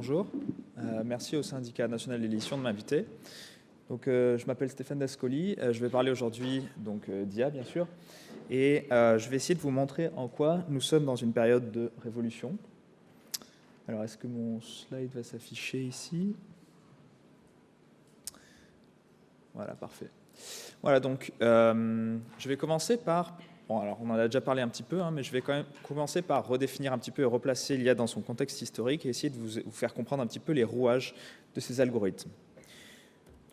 Bonjour, merci au syndicat national de l'édition de m'inviter. Je m'appelle Stéphane Dascoli, je vais parler aujourd'hui d'IA bien sûr, et je vais essayer de vous montrer en quoi nous sommes dans une période de révolution. Alors est-ce que mon slide va s'afficher ici? Voilà, parfait. Voilà, je vais commencer par... Bon, alors on en a déjà parlé un petit peu, mais je vais quand même commencer par redéfinir un petit peu et replacer l'IA dans son contexte historique et essayer de vous faire comprendre un petit peu les rouages de ces algorithmes.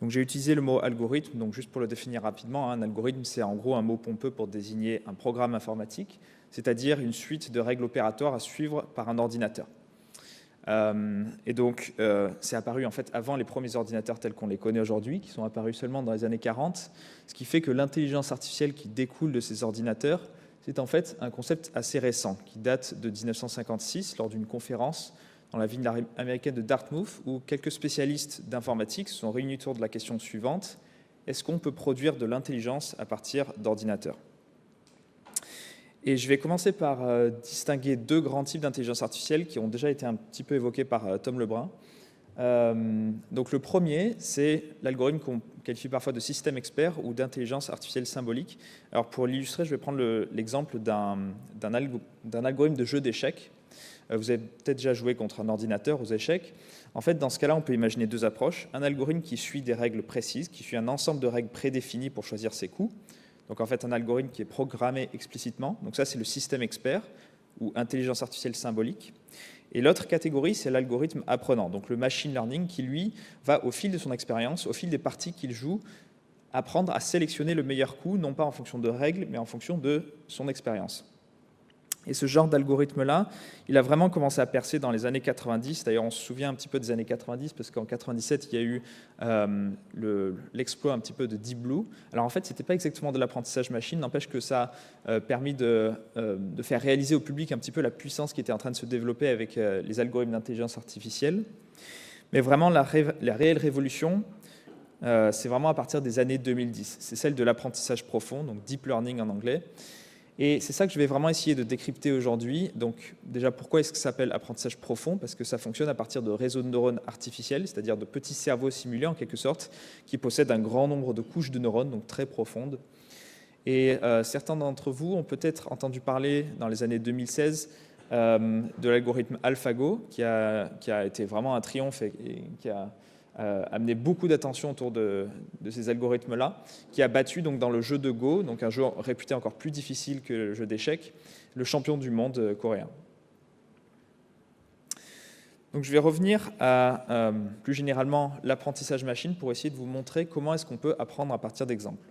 Donc j'ai utilisé le mot algorithme, donc juste pour le définir rapidement, un algorithme c'est en gros un mot pompeux pour désigner un programme informatique, c'est-à-dire une suite de règles opératoires à suivre par un ordinateur. C'est apparu en fait avant les premiers ordinateurs tels qu'on les connaît aujourd'hui, qui sont apparus seulement dans les années 40, ce qui fait que l'intelligence artificielle qui découle de ces ordinateurs, c'est en fait un concept assez récent, qui date de 1956, lors d'une conférence dans la ville américaine de Dartmouth, où quelques spécialistes d'informatique se sont réunis autour de la question suivante: est-ce qu'on peut produire de l'intelligence à partir d'ordinateurs ? Et je vais commencer par distinguer deux grands types d'intelligence artificielle qui ont déjà été un petit peu évoqués par Tom Lebrun. Le premier, c'est l'algorithme qu'on qualifie parfois de système expert ou d'intelligence artificielle symbolique. Alors pour l'illustrer, je vais prendre l'exemple d'un algorithme de jeu d'échecs. Vous avez peut-être déjà joué contre un ordinateur aux échecs. En fait, dans ce cas-là, on peut imaginer deux approches. Un algorithme qui suit des règles précises, qui suit un ensemble de règles prédéfinies pour choisir ses coups. Donc en fait, un algorithme qui est programmé explicitement. Donc ça, c'est le système expert ou intelligence artificielle symbolique. Et l'autre catégorie, c'est l'algorithme apprenant, donc le machine learning qui, lui, va au fil de son expérience, au fil des parties qu'il joue, apprendre à sélectionner le meilleur coup, non pas en fonction de règles, mais en fonction de son expérience. Et ce genre d'algorithme-là, il a vraiment commencé à percer dans les années 90. D'ailleurs, on se souvient un petit peu des années 90, parce qu'en 97, il y a eu l'exploit un petit peu de Deep Blue. Alors en fait, ce n'était pas exactement de l'apprentissage machine, n'empêche que ça a permis de faire réaliser au public un petit peu la puissance qui était en train de se développer avec les algorithmes d'intelligence artificielle. Mais vraiment, la réelle révolution, c'est vraiment à partir des années 2010. C'est celle de l'apprentissage profond, donc Deep Learning en anglais. Et c'est ça que je vais vraiment essayer de décrypter aujourd'hui. Donc déjà, pourquoi est-ce que ça s'appelle apprentissage profond? Parce que ça fonctionne à partir de réseaux de neurones artificiels, c'est-à-dire de petits cerveaux simulés en quelque sorte, qui possèdent un grand nombre de couches de neurones, donc très profondes. Et certains d'entre vous ont peut-être entendu parler dans les années 2016 de l'algorithme AlphaGo, qui a été vraiment un triomphe et qui a amené beaucoup d'attention autour de ces algorithmes-là, qui a battu donc, dans le jeu de Go, donc un jeu réputé encore plus difficile que le jeu d'échecs, le champion du monde coréen. Donc, je vais revenir à plus généralement l'apprentissage machine pour essayer de vous montrer comment est-ce qu'on peut apprendre à partir d'exemples.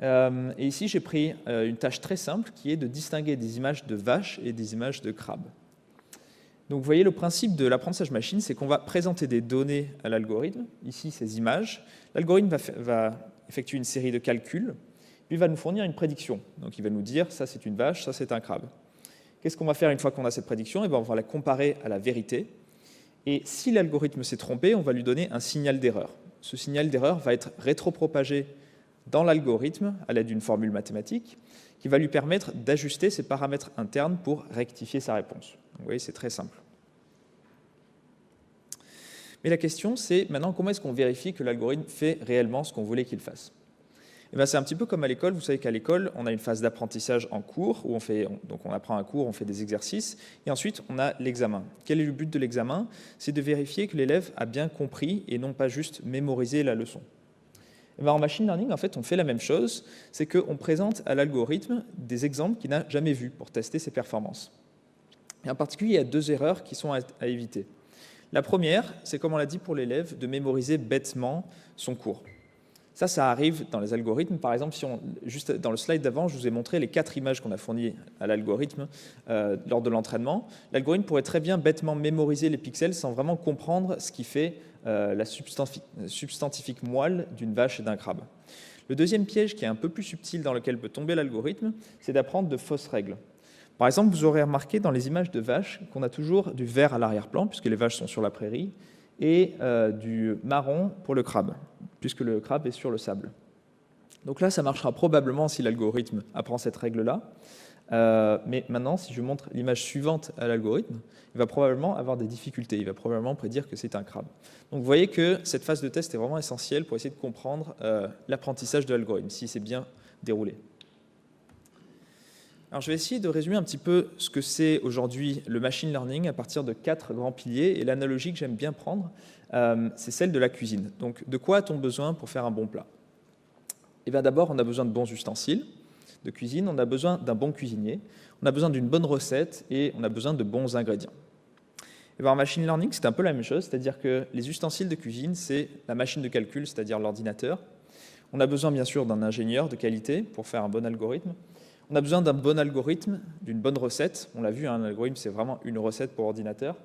Et ici, j'ai pris une tâche très simple qui est de distinguer des images de vaches et des images de crabes. Donc, vous voyez, le principe de l'apprentissage machine, c'est qu'on va présenter des données à l'algorithme, ici ces images. L'algorithme va effectuer une série de calculs, puis il va nous fournir une prédiction. Donc, il va nous dire, ça c'est une vache, ça c'est un crabe. Qu'est-ce qu'on va faire une fois qu'on a cette prédiction? On va la comparer à la vérité. Et si l'algorithme s'est trompé, on va lui donner un signal d'erreur. Ce signal d'erreur va être rétropropagé dans l'algorithme à l'aide d'une formule mathématique qui va lui permettre d'ajuster ses paramètres internes pour rectifier sa réponse. Vous voyez, c'est très simple. Mais la question, c'est maintenant comment est-ce qu'on vérifie que l'algorithme fait réellement ce qu'on voulait qu'il fasse? C'est un petit peu comme à l'école. Vous savez qu'à l'école, on a une phase d'apprentissage en cours, où on apprend un cours, on fait des exercices, et ensuite on a l'examen. Quel est le but de l'examen? C'est de vérifier que l'élève a bien compris et non pas juste mémorisé la leçon. En machine learning, en fait, on fait la même chose, c'est qu'on présente à l'algorithme des exemples qu'il n'a jamais vus pour tester ses performances. Et en particulier, il y a deux erreurs qui sont à éviter. La première, c'est comme on l'a dit pour l'élève, de mémoriser bêtement son cours. Ça arrive dans les algorithmes. Par exemple, juste dans le slide d'avant, je vous ai montré les 4 images qu'on a fournies à l'algorithme lors de l'entraînement. L'algorithme pourrait très bien bêtement mémoriser les pixels sans vraiment comprendre ce qui fait la substantifique moelle d'une vache et d'un crabe. Le deuxième piège, qui est un peu plus subtil dans lequel peut tomber l'algorithme, c'est d'apprendre de fausses règles. Par exemple, vous aurez remarqué dans les images de vaches qu'on a toujours du vert à l'arrière-plan, puisque les vaches sont sur la prairie, et du marron pour le crabe, puisque le crabe est sur le sable. Donc là, ça marchera probablement si l'algorithme apprend cette règle-là. Mais maintenant, si je montre l'image suivante à l'algorithme, il va probablement avoir des difficultés. Il va probablement prédire que c'est un crabe. Donc vous voyez que cette phase de test est vraiment essentielle pour essayer de comprendre l'apprentissage de l'algorithme, si c'est bien déroulé. Alors, je vais essayer de résumer un petit peu ce que c'est aujourd'hui le machine learning à partir de 4 grands piliers. Et l'analogie que j'aime bien prendre, c'est celle de la cuisine. Donc, de quoi a-t-on besoin pour faire un bon plat? Eh bien, d'abord, on a besoin de bons ustensiles de cuisine, on a besoin d'un bon cuisinier, on a besoin d'une bonne recette et on a besoin de bons ingrédients. Et bien, en machine learning, c'est un peu la même chose, c'est-à-dire que les ustensiles de cuisine, c'est la machine de calcul, c'est-à-dire l'ordinateur. On a besoin, bien sûr, d'un ingénieur de qualité pour faire un bon algorithme. On a besoin d'un bon algorithme, d'une bonne recette. On l'a vu, un algorithme, c'est vraiment une recette pour ordinateur.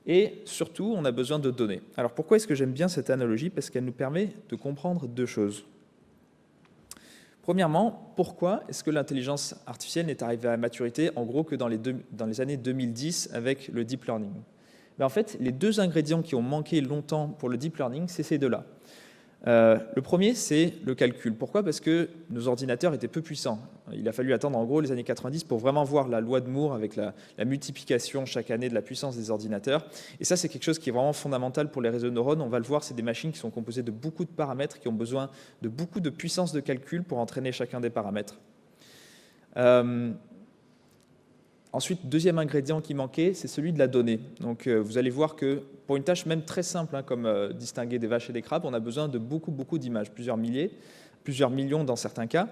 Et surtout, on a besoin de données. Alors pourquoi est-ce que j'aime bien cette analogie? Parce qu'elle nous permet de comprendre deux choses. Premièrement, pourquoi est-ce que l'intelligence artificielle n'est arrivée à maturité, en gros, que dans les années 2010 avec le deep learning? En fait, les deux ingrédients qui ont manqué longtemps pour le deep learning, c'est ces deux-là. Le premier, c'est le calcul. Pourquoi? Parce que nos ordinateurs étaient peu puissants. Il a fallu attendre en gros les années 90 pour vraiment voir la loi de Moore avec la multiplication chaque année de la puissance des ordinateurs. Et ça, c'est quelque chose qui est vraiment fondamental pour les réseaux de neurones. On va le voir, c'est des machines qui sont composées de beaucoup de paramètres, qui ont besoin de beaucoup de puissance de calcul pour entraîner chacun des paramètres. Ensuite, deuxième ingrédient qui manquait, c'est celui de la donnée. Donc, vous allez voir que pour une tâche même très simple, comme distinguer des vaches et des crabes, on a besoin de beaucoup d'images, plusieurs milliers, plusieurs millions dans certains cas.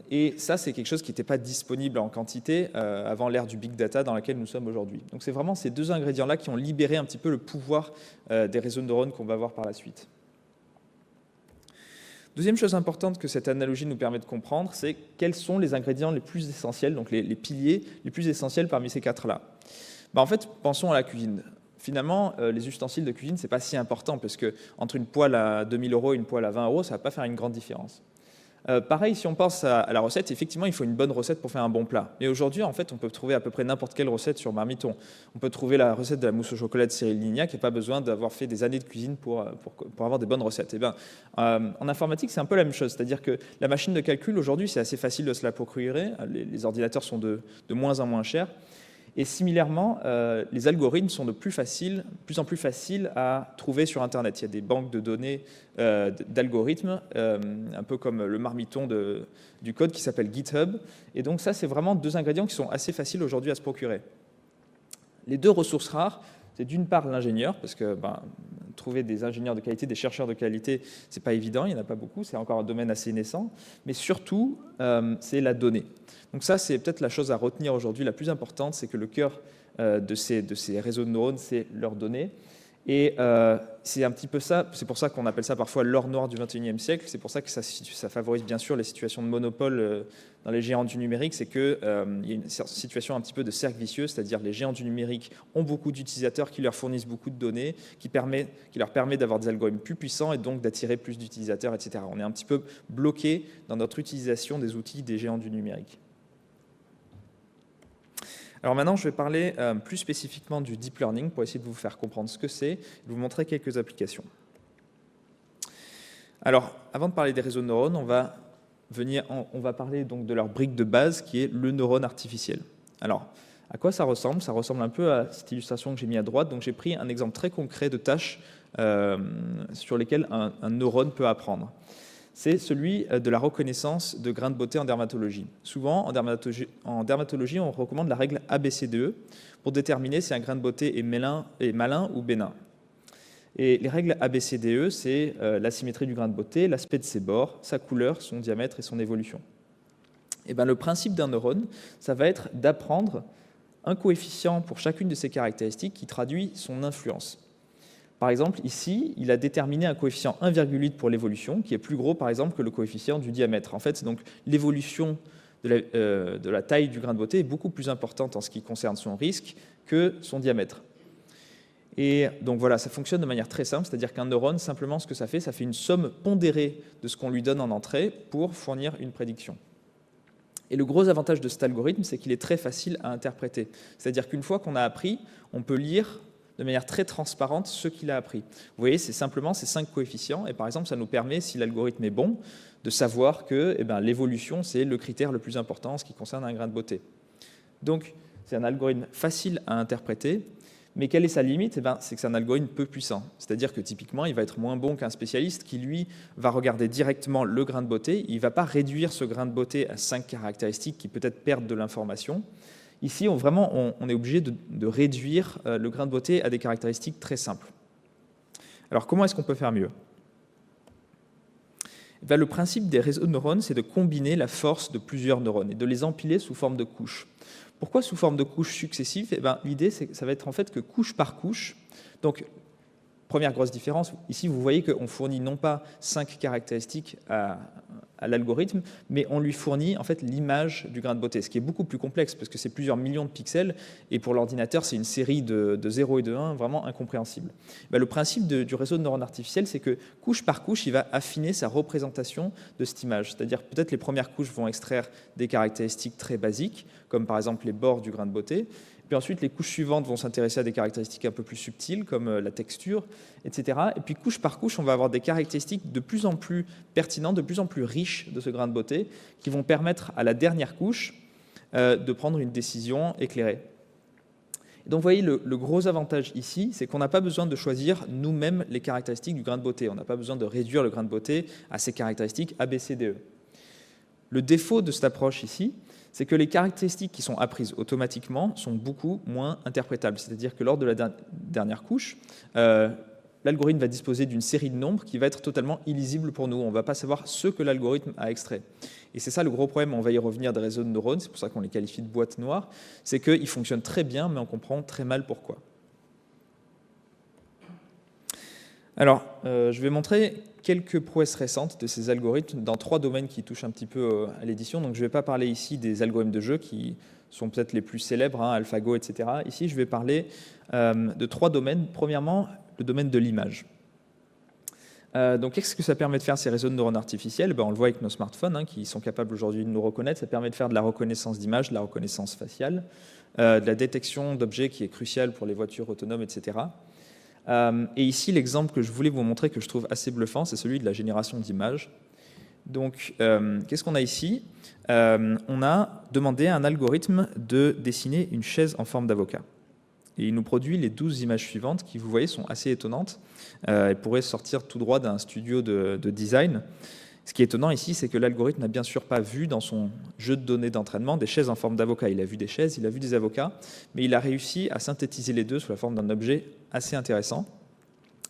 Et ça, c'est quelque chose qui n'était pas disponible en quantité avant l'ère du big data dans laquelle nous sommes aujourd'hui. Donc, c'est vraiment ces deux ingrédients-là qui ont libéré un petit peu le pouvoir des réseaux de neurones qu'on va voir par la suite. Deuxième chose importante que cette analogie nous permet de comprendre, c'est quels sont les ingrédients les plus essentiels, donc les piliers les plus essentiels parmi ces quatre-là. En fait, pensons à la cuisine. Finalement, les ustensiles de cuisine, ce n'est pas si important, parce qu'entre une poêle à 2000 € et une poêle à 20 €, ça ne va pas faire une grande différence. Pareil, si on pense à la recette, effectivement, il faut une bonne recette pour faire un bon plat. Mais aujourd'hui, en fait, on peut trouver à peu près n'importe quelle recette sur Marmiton. On peut trouver la recette de la mousse au chocolat de Cyril Lignac, qui n'a pas besoin d'avoir fait des années de cuisine pour avoir des bonnes recettes. Eh bien, en informatique, c'est un peu la même chose. C'est-à-dire que la machine de calcul, aujourd'hui, c'est assez facile de se la procurer. Les ordinateurs sont de moins en moins chers. Et similairement, les algorithmes sont de plus en plus faciles à trouver sur Internet. Il y a des banques de données d'algorithmes, un peu comme le marmiton du code qui s'appelle GitHub. Et donc ça, c'est vraiment deux ingrédients qui sont assez faciles aujourd'hui à se procurer. Les deux ressources rares, c'est d'une part l'ingénieur, parce que trouver des ingénieurs de qualité, des chercheurs de qualité, ce n'est pas évident, il n'y en a pas beaucoup, c'est encore un domaine assez naissant. Mais surtout, c'est la donnée. Donc ça, c'est peut-être la chose à retenir aujourd'hui, la plus importante, c'est que le cœur de ces réseaux de neurones, c'est leurs données. Et c'est un petit peu ça, c'est pour ça qu'on appelle ça parfois l'or noir du XXIe siècle, c'est pour ça que ça favorise bien sûr les situations de monopole dans les géants du numérique, c'est qu'il y a une situation un petit peu de cercle vicieux, c'est-à-dire les géants du numérique ont beaucoup d'utilisateurs qui leur fournissent beaucoup de données, qui leur permet d'avoir des algorithmes plus puissants et donc d'attirer plus d'utilisateurs, etc. On est un petit peu bloqué dans notre utilisation des outils des géants du numérique. Alors maintenant, je vais parler plus spécifiquement du deep learning pour essayer de vous faire comprendre ce que c'est et vous montrer quelques applications. Alors, avant de parler des réseaux de neurones, on va parler donc de leur brique de base qui est le neurone artificiel. Alors, à quoi ça ressemble? Ça ressemble un peu à cette illustration que j'ai mise à droite. Donc, j'ai pris un exemple très concret de tâches sur lesquelles un neurone peut apprendre. C'est celui de la reconnaissance de grains de beauté en dermatologie. Souvent, en dermatologie, on recommande la règle ABCDE pour déterminer si un grain de beauté est malin ou bénin. Et les règles ABCDE, c'est la symétrie du grain de beauté, l'aspect de ses bords, sa couleur, son diamètre et son évolution. Et le principe d'un neurone, ça va être d'apprendre un coefficient pour chacune de ces caractéristiques qui traduit son influence. Par exemple, ici, il a déterminé un coefficient 1,8 pour l'évolution, qui est plus gros, par exemple, que le coefficient du diamètre. En fait, c'est donc l'évolution de la taille du grain de beauté est beaucoup plus importante en ce qui concerne son risque que son diamètre. Et donc voilà, ça fonctionne de manière très simple, c'est-à-dire qu'un neurone, simplement, ce que ça fait une somme pondérée de ce qu'on lui donne en entrée pour fournir une prédiction. Et le gros avantage de cet algorithme, c'est qu'il est très facile à interpréter. C'est-à-dire qu'une fois qu'on a appris, on peut lire de manière très transparente ce qu'il a appris. Vous voyez, c'est simplement ces 5 coefficients, et par exemple, ça nous permet, si l'algorithme est bon, de savoir que l'évolution, c'est le critère le plus important en ce qui concerne un grain de beauté. Donc, c'est un algorithme facile à interpréter, mais quelle est sa limite? C'est que c'est un algorithme peu puissant. C'est-à-dire que typiquement, il va être moins bon qu'un spécialiste qui, lui, va regarder directement le grain de beauté. Il ne va pas réduire ce grain de beauté à 5 caractéristiques qui peut-être perdent de l'information. Ici, on est obligé de réduire le grain de beauté à des caractéristiques très simples. Alors, comment est-ce qu'on peut faire mieux? Le principe des réseaux de neurones, c'est de combiner la force de plusieurs neurones et de les empiler sous forme de couches. Pourquoi sous forme de couches successives? L'idée, ça va être en fait que couche par couche. Donc, première grosse différence, ici, vous voyez qu'on fournit non pas 5 caractéristiques à l'algorithme, mais on lui fournit en fait l'image du grain de beauté, ce qui est beaucoup plus complexe parce que c'est plusieurs millions de pixels, et pour l'ordinateur, c'est une série de 0 et de 1 vraiment incompréhensible. Le principe du réseau de neurones artificiels, c'est que couche par couche, il va affiner sa représentation de cette image. C'est-à-dire peut-être les premières couches vont extraire des caractéristiques très basiques, comme par exemple les bords du grain de beauté. Puis ensuite, les couches suivantes vont s'intéresser à des caractéristiques un peu plus subtiles, comme la texture, etc. Et puis, couche par couche, on va avoir des caractéristiques de plus en plus pertinentes, de plus en plus riches de ce grain de beauté, qui vont permettre à la dernière couche de prendre une décision éclairée. Et donc, vous voyez, le gros avantage ici, c'est qu'on n'a pas besoin de choisir nous-mêmes les caractéristiques du grain de beauté. On n'a pas besoin de réduire le grain de beauté à ses caractéristiques A, B, C, D, E. Le défaut de cette approche ici, c'est que les caractéristiques qui sont apprises automatiquement sont beaucoup moins interprétables. C'est-à-dire que lors de la dernière couche, l'algorithme va disposer d'une série de nombres qui va être totalement illisible pour nous. On ne va pas savoir ce que l'algorithme a extrait. Et c'est ça le gros problème, on va y revenir, des réseaux de neurones, c'est pour ça qu'on les qualifie de boîtes noires, c'est qu'ils fonctionnent très bien, mais on comprend très mal pourquoi. Alors, je vais montrer quelques prouesses récentes de ces algorithmes dans 3 domaines qui touchent un petit peu à l'édition. Donc, je ne vais pas parler ici des algorithmes de jeu qui sont peut-être les plus célèbres, AlphaGo, etc. Ici, je vais parler de 3 domaines. Premièrement, le domaine de l'image. Donc, qu'est-ce que ça permet de faire, ces réseaux de neurones artificiels? On le voit avec nos smartphones, qui sont capables aujourd'hui de nous reconnaître. Ça permet de faire de la reconnaissance d'image, de la reconnaissance faciale, de la détection d'objets qui est cruciale pour les voitures autonomes, etc. Et ici, l'exemple que je voulais vous montrer, que je trouve assez bluffant, c'est celui de la génération d'images. Donc, qu'est-ce qu'on a ici? On a demandé à un algorithme de dessiner une chaise en forme d'avocat. Et il nous produit les 12 images suivantes qui, vous voyez, sont assez étonnantes. Elles pourraient sortir tout droit d'un studio de design. Ce qui est étonnant ici, c'est que l'algorithme n'a bien sûr pas vu dans son jeu de données d'entraînement des chaises en forme d'avocat. Il a vu des chaises, il a vu des avocats, mais il a réussi à synthétiser les deux sous la forme d'un objet assez intéressant.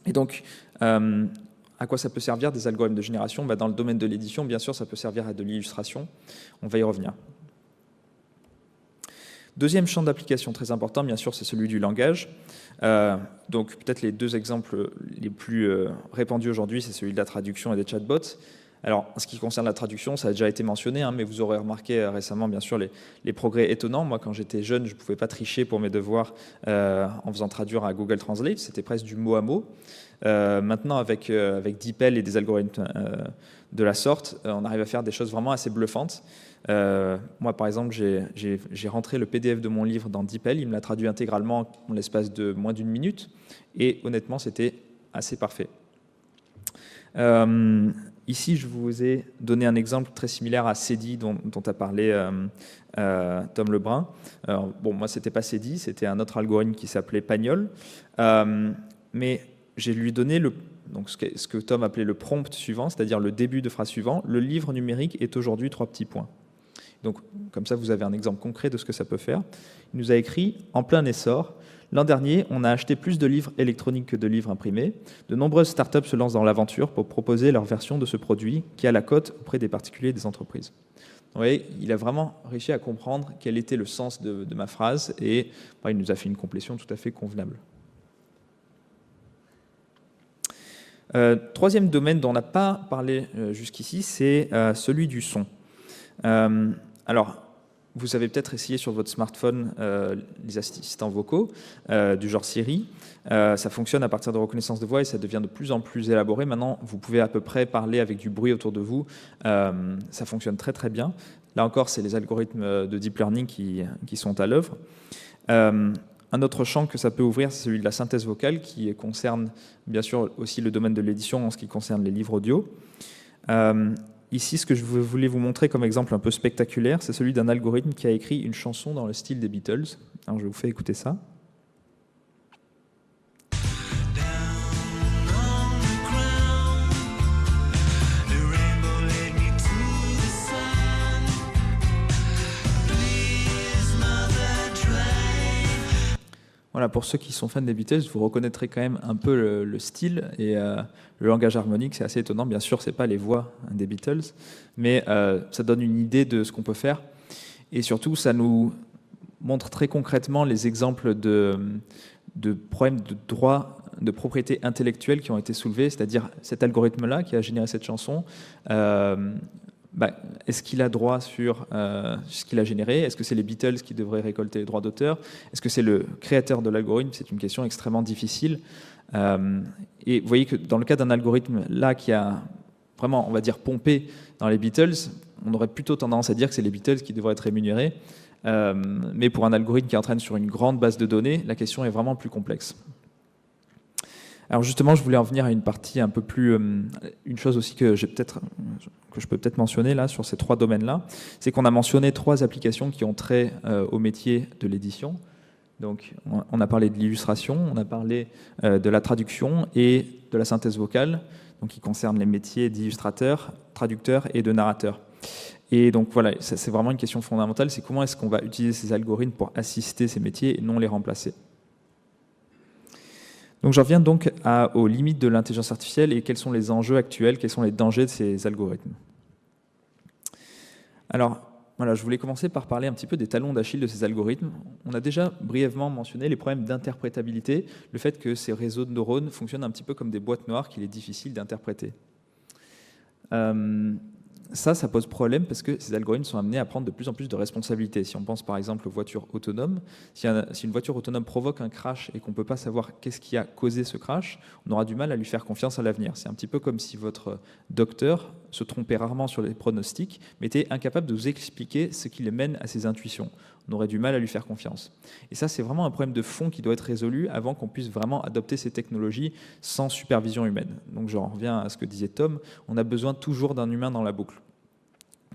Et donc, à quoi ça peut servir des algorithmes de génération? Dans le domaine de l'édition, bien sûr, ça peut servir à de l'illustration. On va y revenir. Deuxième champ d'application très important, bien sûr, c'est celui du langage. Donc, peut-être les 2 exemples les plus répandus aujourd'hui, c'est celui de la traduction et des chatbots. Alors, en ce qui concerne la traduction, ça a déjà été mentionné, mais vous aurez remarqué récemment, bien sûr, les progrès étonnants. Moi, quand j'étais jeune, je ne pouvais pas tricher pour mes devoirs en faisant traduire à Google Translate. C'était presque du mot à mot. Maintenant, avec DeepL et des algorithmes de la sorte, on arrive à faire des choses vraiment assez bluffantes. Moi, par exemple, j'ai rentré le PDF de mon livre dans DeepL. Il me l'a traduit intégralement en l'espace de moins d'1 minute. Et honnêtement, c'était assez parfait. Ici, je vous ai donné un exemple très similaire à Cedi dont a parlé Tom Lebrun. Moi, ce n'était pas Cedi, c'était un autre algorithme qui s'appelait Pagnol. Mais j'ai lui donné ce que Tom appelait le prompt suivant, c'est-à-dire le début de phrase suivant. Le livre numérique est aujourd'hui 3 petits points. Donc, comme ça, vous avez un exemple concret de ce que ça peut faire. Il nous a écrit « En plein essor, l'an dernier, on a acheté plus de livres électroniques que de livres imprimés. De nombreuses startups se lancent dans l'aventure pour proposer leur version de ce produit qui a la cote auprès des particuliers et des entreprises. » Vous voyez, il a vraiment réussi à comprendre quel était le sens de ma phrase et il nous a fait une complétion tout à fait convenable. Troisième domaine dont on n'a pas parlé jusqu'ici, c'est celui du son. Alors, vous avez peut-être essayé sur votre smartphone les assistants vocaux du genre Siri. Ça fonctionne à partir de reconnaissance de voix et ça devient de plus en plus élaboré. Maintenant, vous pouvez à peu près parler avec du bruit autour de vous. Ça fonctionne très très bien. Là encore, c'est les algorithmes de deep learning qui sont à l'œuvre. Un autre champ que ça peut ouvrir, c'est celui de la synthèse vocale, qui concerne bien sûr aussi le domaine de l'édition en ce qui concerne les livres audio. Ici, ce que je voulais vous montrer comme exemple un peu spectaculaire, c'est celui d'un algorithme qui a écrit une chanson dans le style des Beatles. Alors, je vous fais écouter ça. Voilà, pour ceux qui sont fans des Beatles, vous reconnaîtrez quand même un peu le style et le langage harmonique, c'est assez étonnant. Bien sûr, ce n'est pas les voix des Beatles, mais ça donne une idée de ce qu'on peut faire. Et surtout, ça nous montre très concrètement les exemples de problèmes de droit de propriété intellectuelle qui ont été soulevés, c'est-à-dire cet algorithme-là qui a généré cette chanson. Est-ce qu'il a droit sur ce qu'il a généré? Est-ce que c'est les Beatles qui devraient récolter les droits d'auteur? Est-ce que c'est le créateur de l'algorithme? C'est une question extrêmement difficile. Et vous voyez que dans le cas d'un algorithme là qui a vraiment, on va dire, pompé dans les Beatles, on aurait plutôt tendance à dire que c'est les Beatles qui devraient être rémunérés. Mais pour un algorithme qui entraîne sur une grande base de données, la question est vraiment plus complexe. Alors justement, je voulais en venir à une partie un peu plus... une chose aussi que je peux peut-être mentionner là sur ces trois domaines-là, c'est qu'on a mentionné trois applications qui ont trait au métier de l'édition. Donc on a parlé de l'illustration, on a parlé de la traduction et de la synthèse vocale, donc qui concernent les métiers d'illustrateur, traducteur et de narrateur. Et donc voilà, c'est vraiment une question fondamentale, c'est comment est-ce qu'on va utiliser ces algorithmes pour assister ces métiers et non les remplacer. Donc j'en viens donc aux limites de l'intelligence artificielle et quels sont les enjeux actuels, quels sont les dangers de ces algorithmes. Alors voilà, je voulais commencer par parler un petit peu des talons d'Achille de ces algorithmes. On a déjà brièvement mentionné les problèmes d'interprétabilité, le fait que ces réseaux de neurones fonctionnent un petit peu comme des boîtes noires qu'il est difficile d'interpréter. Ça pose problème parce que ces algorithmes sont amenés à prendre de plus en plus de responsabilités. Si on pense par exemple aux voitures autonomes, si une voiture autonome provoque un crash et qu'on ne peut pas savoir qu'est-ce qui a causé ce crash, on aura du mal à lui faire confiance à l'avenir. C'est un petit peu comme si votre docteur se trompait rarement sur les pronostics, mais était incapable de vous expliquer ce qui les mène à ses intuitions. On aurait du mal à lui faire confiance. Et ça, c'est vraiment un problème de fond qui doit être résolu avant qu'on puisse vraiment adopter ces technologies sans supervision humaine. Donc j'en reviens à ce que disait Tom, on a besoin toujours d'un humain dans la boucle.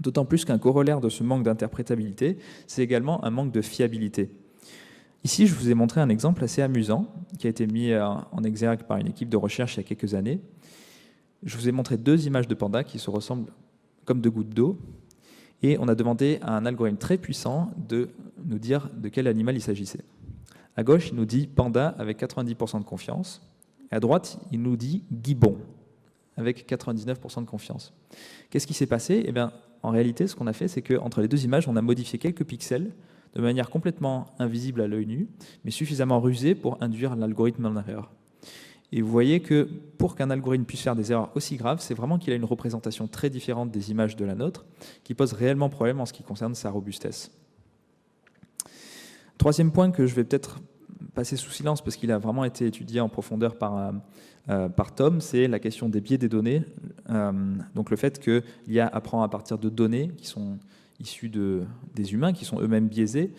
D'autant plus qu'un corollaire de ce manque d'interprétabilité, c'est également un manque de fiabilité. Ici, je vous ai montré un exemple assez amusant qui a été mis en exergue par une équipe de recherche il y a quelques années. Je vous ai montré deux images de pandas qui se ressemblent comme deux gouttes d'eau. Et on a demandé à un algorithme très puissant de nous dire de quel animal il s'agissait. À gauche, il nous dit panda avec 90% de confiance. Et à droite, il nous dit gibbon avec 99% de confiance. Qu'est-ce qui s'est passé? Eh bien, en réalité, ce qu'on a fait, c'est qu'entre les deux images, on a modifié quelques pixels de manière complètement invisible à l'œil nu, mais suffisamment rusée pour induire l'algorithme en erreur. Et vous voyez que pour qu'un algorithme puisse faire des erreurs aussi graves, c'est vraiment qu'il a une représentation très différente des images de la nôtre, qui pose réellement problème en ce qui concerne sa robustesse. Troisième point que je vais peut-être passer sous silence parce qu'il a vraiment été étudié en profondeur par Tom, c'est la question des biais des données. Donc le fait que l'IA apprend à partir de données qui sont issues des humains, qui sont eux-mêmes biaisés,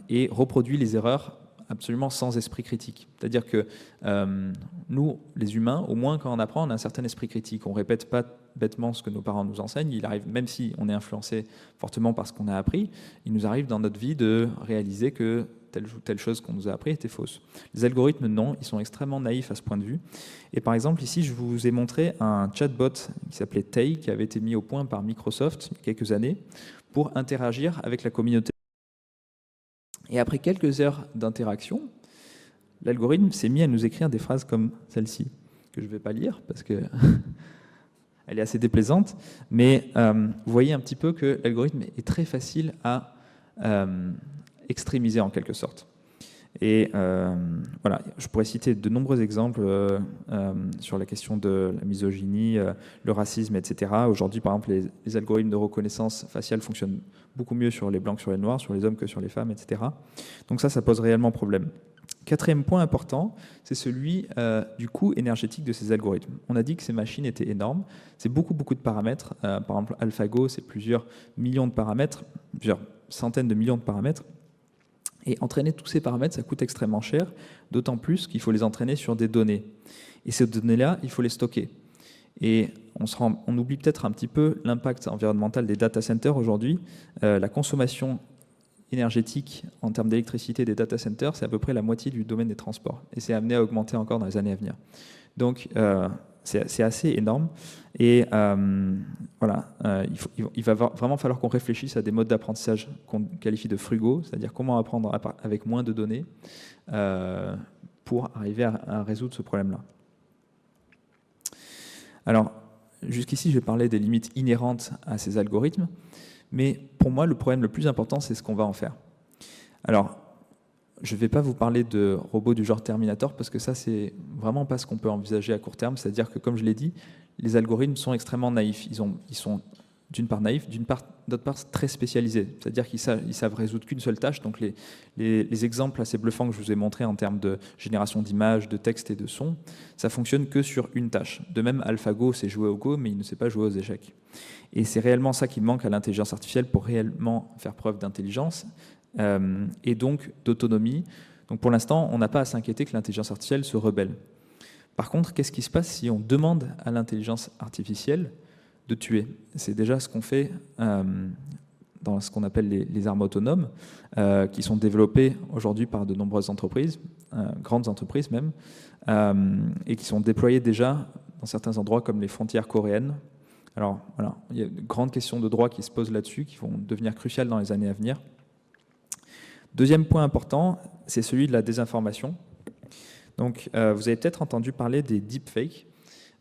et reproduit les erreurs absolument sans esprit critique. C'est-à-dire que nous, les humains, au moins quand on apprend, on a un certain esprit critique. On ne répète pas bêtement ce que nos parents nous enseignent. Il arrive, même si on est influencé fortement par ce qu'on a appris, il nous arrive dans notre vie de réaliser que telle ou telle chose qu'on nous a appris était fausse. Les algorithmes, non, ils sont extrêmement naïfs à ce point de vue. Et par exemple, ici, je vous ai montré un chatbot qui s'appelait Tay, qui avait été mis au point par Microsoft il y a quelques années pour interagir avec la communauté. Et après quelques heures d'interaction, l'algorithme s'est mis à nous écrire des phrases comme celle-ci, que je ne vais pas lire parce qu'elle est assez déplaisante, mais vous voyez un petit peu que l'algorithme est très facile à extrémiser en quelque sorte. Et voilà, je pourrais citer de nombreux exemples sur la question de la misogynie, le racisme, etc. Aujourd'hui, par exemple, les algorithmes de reconnaissance faciale fonctionnent beaucoup mieux sur les blancs que sur les noirs, sur les hommes que sur les femmes, etc. Donc ça pose réellement problème. Quatrième point important, c'est celui du coût énergétique de ces algorithmes. On a dit que ces machines étaient énormes, c'est beaucoup de paramètres. Par exemple, AlphaGo, c'est plusieurs millions de paramètres, plusieurs centaines de millions de paramètres. Et entraîner tous ces paramètres, ça coûte extrêmement cher, d'autant plus qu'il faut les entraîner sur des données. Et ces données-là, il faut les stocker. Et on oublie peut-être un petit peu l'impact environnemental des data centers aujourd'hui. La consommation énergétique en termes d'électricité des data centers, c'est à peu près la moitié du domaine des transports. Et c'est amené à augmenter encore dans les années à venir. Donc, c'est assez énorme. Et voilà, il va vraiment falloir qu'on réfléchisse à des modes d'apprentissage qu'on qualifie de frugaux, c'est-à-dire comment apprendre avec moins de données pour arriver à résoudre ce problème-là. Alors, jusqu'ici, j'ai parlé des limites inhérentes à ces algorithmes, mais pour moi, le problème le plus important, c'est ce qu'on va en faire. Alors, je ne vais pas vous parler de robots du genre Terminator, parce que ça, c'est vraiment pas ce qu'on peut envisager à court terme. C'est-à-dire que, comme je l'ai dit, les algorithmes sont extrêmement naïfs. Ils sont d'une part naïfs, d'autre part très spécialisés. C'est-à-dire qu'ils savent résoudre qu'une seule tâche. Donc les exemples assez bluffants que je vous ai montrés en termes de génération d'images, de textes et de sons, ça fonctionne que sur une tâche. De même, AlphaGo sait jouer au Go, mais il ne sait pas jouer aux échecs. Et c'est réellement ça qui manque à l'intelligence artificielle pour réellement faire preuve d'intelligence et donc d'autonomie. Donc pour l'instant, on n'a pas à s'inquiéter que l'intelligence artificielle se rebelle. Par contre, qu'est-ce qui se passe si on demande à l'intelligence artificielle de tuer? C'est déjà ce qu'on fait dans ce qu'on appelle les armes autonomes, qui sont développées aujourd'hui par de nombreuses entreprises, grandes entreprises même, et qui sont déployées déjà dans certains endroits comme les frontières coréennes. Alors voilà, il y a de grandes questions de droit qui se posent là-dessus, qui vont devenir cruciales dans les années à venir. Deuxième point important, c'est celui de la désinformation. Donc, vous avez peut-être entendu parler des deepfakes.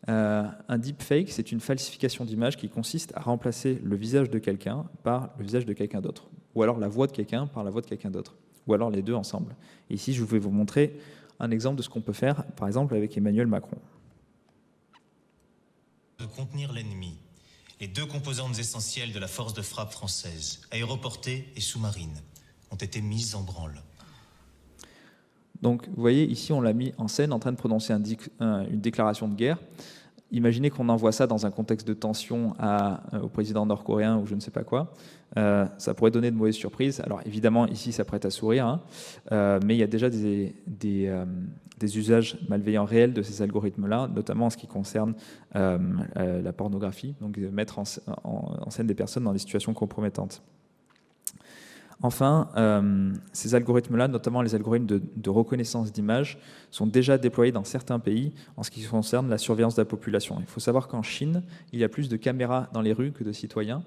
Un deepfake, c'est une falsification d'image qui consiste à remplacer le visage de quelqu'un par le visage de quelqu'un d'autre, ou alors la voix de quelqu'un par la voix de quelqu'un d'autre, ou alors les deux ensemble. Et ici, je vais vous montrer un exemple de ce qu'on peut faire, par exemple avec Emmanuel Macron. De contenir l'ennemi, les deux composantes essentielles de la force de frappe française, aéroportée et sous-marine, ont été mises en branle. Donc, vous voyez, ici, on l'a mis en scène en train de prononcer une déclaration de guerre. Imaginez qu'on envoie ça dans un contexte de tension au président nord-coréen ou je ne sais pas quoi. Ça pourrait donner de mauvaises surprises. Alors, évidemment, ici, ça prête à sourire, hein, mais il y a déjà des usages malveillants réels de ces algorithmes-là, notamment en ce qui concerne la pornographie, donc mettre en scène des personnes dans des situations compromettantes. Enfin, ces algorithmes-là, notamment les algorithmes de reconnaissance d'images, sont déjà déployés dans certains pays en ce qui concerne la surveillance de la population. Il faut savoir qu'en Chine, il y a plus de caméras dans les rues que de citoyens.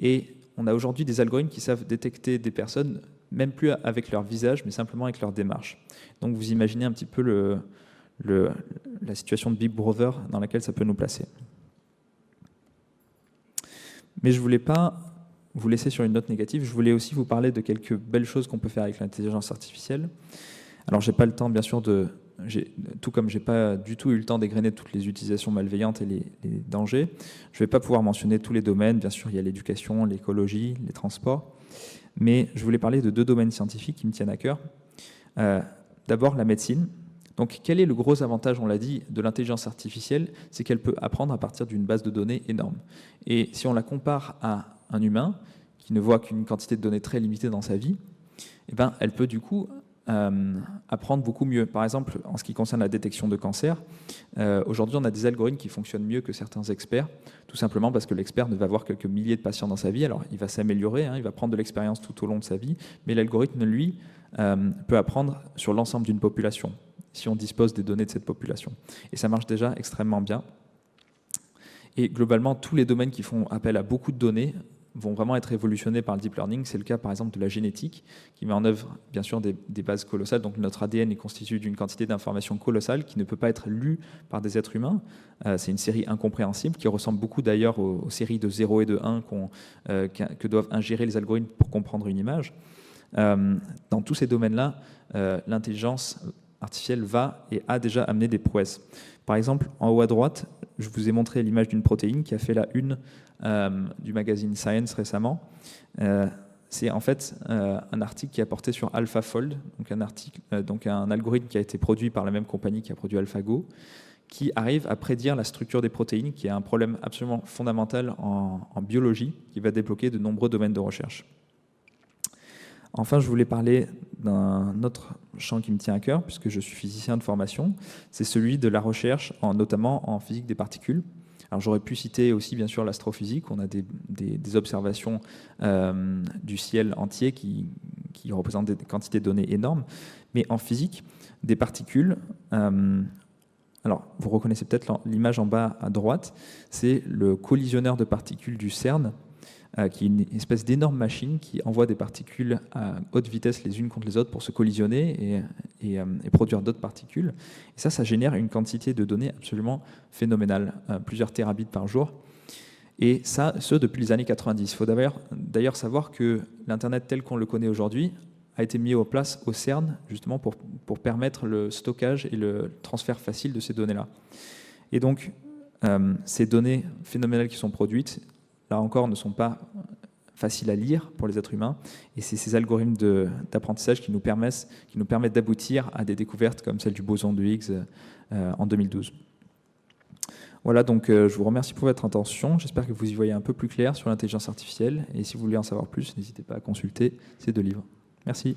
Et on a aujourd'hui des algorithmes qui savent détecter des personnes, même plus avec leur visage, mais simplement avec leur démarche. Donc vous imaginez un petit peu la situation de Big Brother dans laquelle ça peut nous placer. Mais je ne voulais pas vous laisser sur une note négative, je voulais aussi vous parler de quelques belles choses qu'on peut faire avec l'intelligence artificielle. Alors, j'ai pas le temps, bien sûr, tout comme j'ai pas du tout eu le temps d'égrener toutes les utilisations malveillantes et les dangers, je vais pas pouvoir mentionner tous les domaines. Bien sûr, il y a l'éducation, l'écologie, les transports, mais je voulais parler de deux domaines scientifiques qui me tiennent à cœur. D'abord, la médecine. Donc, quel est le gros avantage, on l'a dit, de l'intelligence artificielle? C'est qu'elle peut apprendre à partir d'une base de données énorme. Et si on la compare à un humain qui ne voit qu'une quantité de données très limitée dans sa vie, eh ben, elle peut du coup apprendre beaucoup mieux. Par exemple, en ce qui concerne la détection de cancer, aujourd'hui on a des algorithmes qui fonctionnent mieux que certains experts, tout simplement parce que l'expert ne va voir quelques milliers de patients dans sa vie. Alors il va s'améliorer, hein, il va prendre de l'expérience tout au long de sa vie, mais l'algorithme, lui, peut apprendre sur l'ensemble d'une population, si on dispose des données de cette population. Et ça marche déjà extrêmement bien. Et globalement, tous les domaines qui font appel à beaucoup de données vont vraiment être révolutionnés par le deep learning. C'est le cas, par exemple, de la génétique, qui met en œuvre, bien sûr, des bases colossales. Donc, notre ADN est constitué d'une quantité d'informations colossales qui ne peut pas être lue par des êtres humains. C'est une série incompréhensible qui ressemble beaucoup, d'ailleurs, aux séries de 0 et de 1 que doivent ingérer les algorithmes pour comprendre une image. Dans tous ces domaines-là, l'intelligence artificielle va et a déjà amené des prouesses. Par exemple, en haut à droite, je vous ai montré l'image d'une protéine qui a fait la une du magazine Science récemment. C'est en fait un article qui a porté sur AlphaFold, donc un algorithme qui a été produit par la même compagnie qui a produit AlphaGo, qui arrive à prédire la structure des protéines, qui est un problème absolument fondamental en biologie, qui va débloquer de nombreux domaines de recherche. Enfin, je voulais parler d'un autre champ qui me tient à cœur, puisque je suis physicien de formation, c'est celui de la recherche, notamment en physique des particules. Alors j'aurais pu citer aussi bien sûr l'astrophysique, on a des observations du ciel entier qui représentent des quantités de données énormes, mais en physique, des particules, alors vous reconnaissez peut-être l'image en bas à droite, c'est le collisionneur de particules du CERN, qui est une espèce d'énorme machine qui envoie des particules à haute vitesse les unes contre les autres pour se collisionner et produire d'autres particules. Et ça génère une quantité de données absolument phénoménale, plusieurs terabits par jour. Et ça, depuis les années 90. Il faut d'ailleurs savoir que l'Internet tel qu'on le connaît aujourd'hui a été mis en place au CERN, justement pour permettre le stockage et le transfert facile de ces données-là. Et donc, ces données phénoménales qui sont produites, là encore, ne sont pas faciles à lire pour les êtres humains. Et c'est ces algorithmes d'apprentissage qui nous permettent d'aboutir à des découvertes comme celle du boson de Higgs en 2012. Voilà, donc je vous remercie pour votre attention. J'espère que vous y voyez un peu plus clair sur l'intelligence artificielle. Et si vous voulez en savoir plus, n'hésitez pas à consulter ces 2 livres. Merci.